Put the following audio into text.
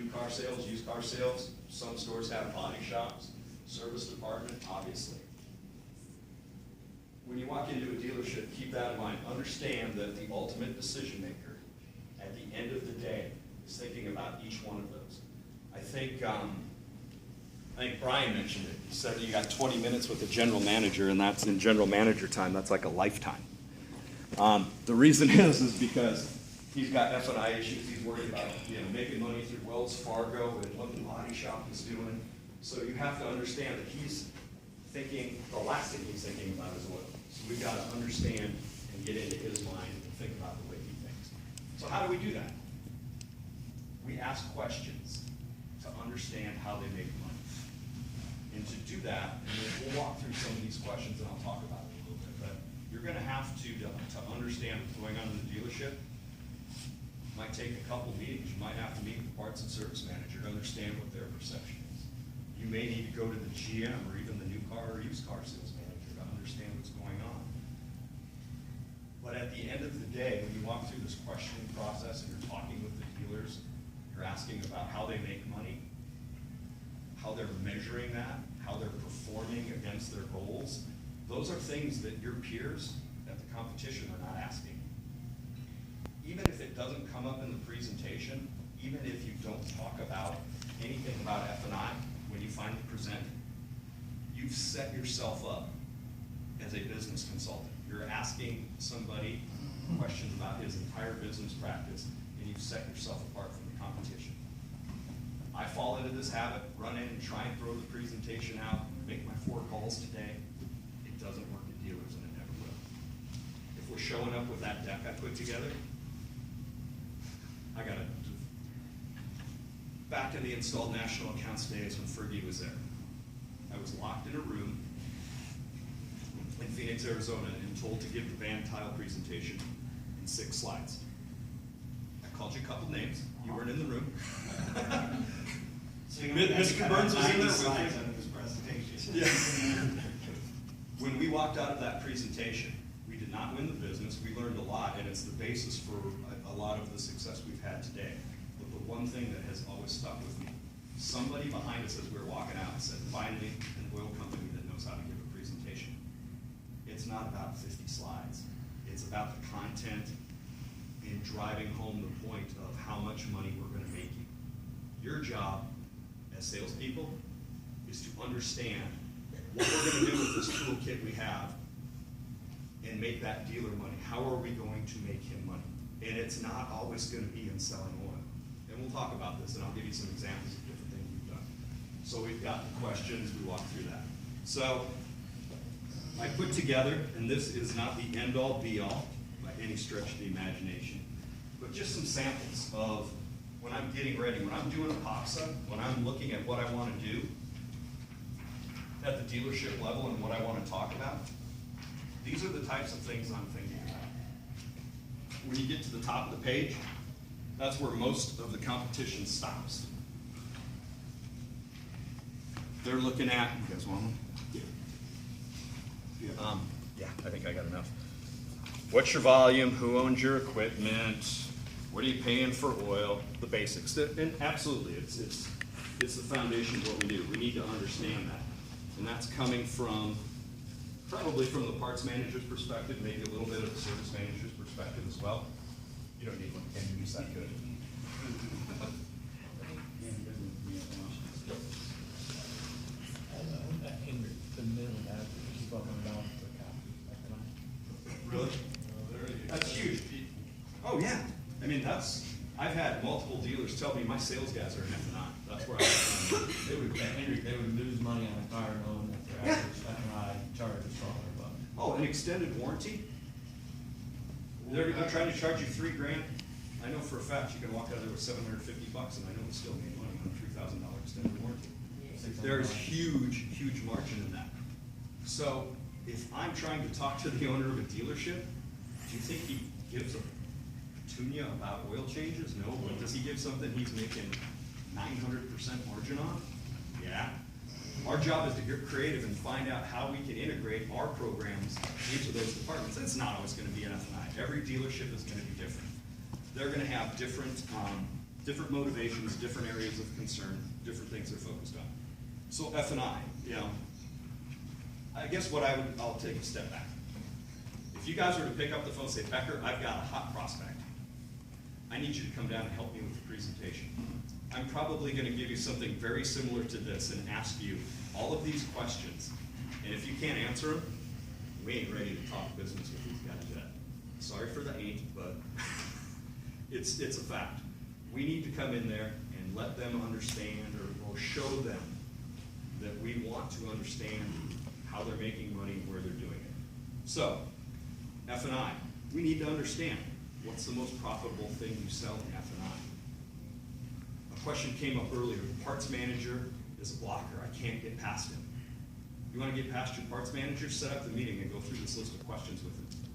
new car sales, used car sales. Some stores have body shops, service department, obviously. When you walk into a dealership, keep that in mind. Understand that the ultimate decision maker at the end of the day is thinking about each one of those. I think Brian mentioned it. He said that you got 20 minutes with the general manager, and that's in general manager time. That's like a lifetime. The reason is because he's got F&I issues. He's worried about making money through Wells Fargo and what the body shop is doing. So you have to understand that he's thinking, the last thing he's thinking about is oil. So we've got to understand and get into his mind and think about the way he thinks. So how do we do that? We ask questions to understand how they make money. And to do that, and we'll walk through some of these questions and I'll talk about it a little bit, but you're going to have to understand what's going on in the dealership. It might take a couple meetings. You might have to meet with the parts and service manager to understand what their perception is. You may need to go to the GM or even the new car or used car sales manager to understand what's going on. But at the end of the day, when you walk through this questioning process and you're talking with the dealers, you're asking about how they make money, how they're measuring that, how they're performing against their goals. Those are things that your peers at the competition are not asking. Even if it doesn't come up in the presentation, even if you don't talk about anything about F&I when you finally present, you've set yourself up as a business consultant. You're asking somebody questions about his entire business practice, and you've set yourself apart from the competition. I fall into this habit, run in and try and throw the presentation out, make my 4 calls today. It doesn't work at dealers, and it never will. If we're showing up with that deck I put together, I got to, back in the installed national accounts days when Fergie was there, I was locked in a room in Phoenix, Arizona, and told to give the band tile presentation in 6 slides. I called you a couple names. You weren't in the room. So Mr. Burns was in there with slides me. under this presentation. Yeah. When we walked out of that presentation, we did not win the business. We learned a lot, and it's the basis for a lot of the success we've had today. But the one thing that has always stuck with me, somebody behind us as we were walking out said, finally, an oil company that knows how to give a presentation. It's not about 50 slides. It's about the content and driving home the point of how much money we're going to make you. Your job as salespeople is to understand what we're going to do with this toolkit we have and make that dealer money. How are we going to make him money? And it's not always going to be in selling oil. And we'll talk about this, and I'll give you some examples of different things we've done. So we've got the questions, we walk through that. So I put together, and this is not the end-all, be-all by any stretch of the imagination, but just some samples of when I'm getting ready, when I'm doing a POPSA, when I'm looking at what I want to do at the dealership level and what I want to talk about, these are the types of things I'm thinking about. When you get to the top of the page, that's where most of the competition stops. They're looking at, you guys want one? Yeah, I think I got enough. What's your volume? Who owns your equipment? What are you paying for oil? The basics. And absolutely, it's the foundation of what we do. We need to understand that. And that's coming from, probably from the parts manager's perspective, maybe a little bit of the service manager's perspective as well. You don't need one, can you? Is that good? Really? That's huge. Oh yeah. I mean, I've had multiple dealers tell me my sales guys are an F&I. That's where They would lose money on a car knowing that their average F&I charge is $1,200. Oh, an extended warranty? They're trying to charge you $3,000. I know for a fact you can walk out of there with $750, and I know we still made money on a $3,000 extended warranty. There's huge, huge margin in that. So if I'm trying to talk to the owner of a dealership, do you think he gives a petunia about oil changes? No, but does he give something he's making 900% margin on? Yeah. Our job is to get creative and find out how we can integrate our programs into those departments. It's not always going to be an F&I. Every dealership is going to be different. They're going to have different different motivations, different areas of concern, different things they're focused on. So F&I, you know, I guess I'll take a step back. If you guys were to pick up the phone and say, Becker, I've got a hot prospect. I need you to come down and help me with the presentation. I'm probably going to give you something very similar to this and ask you all of these questions. And if you can't answer them, we ain't ready to talk business with these guys yet. Sorry for the ain't, but it's a fact. We need to come in there and let them understand or show them that we want to understand how they're making money and where they're doing it. So, F&I, we need to understand what's the most profitable thing you sell in F&I. A question came up earlier. The parts manager is a blocker. I can't get past him. You want to get past your parts manager? Set up the meeting and go through this list of questions with him.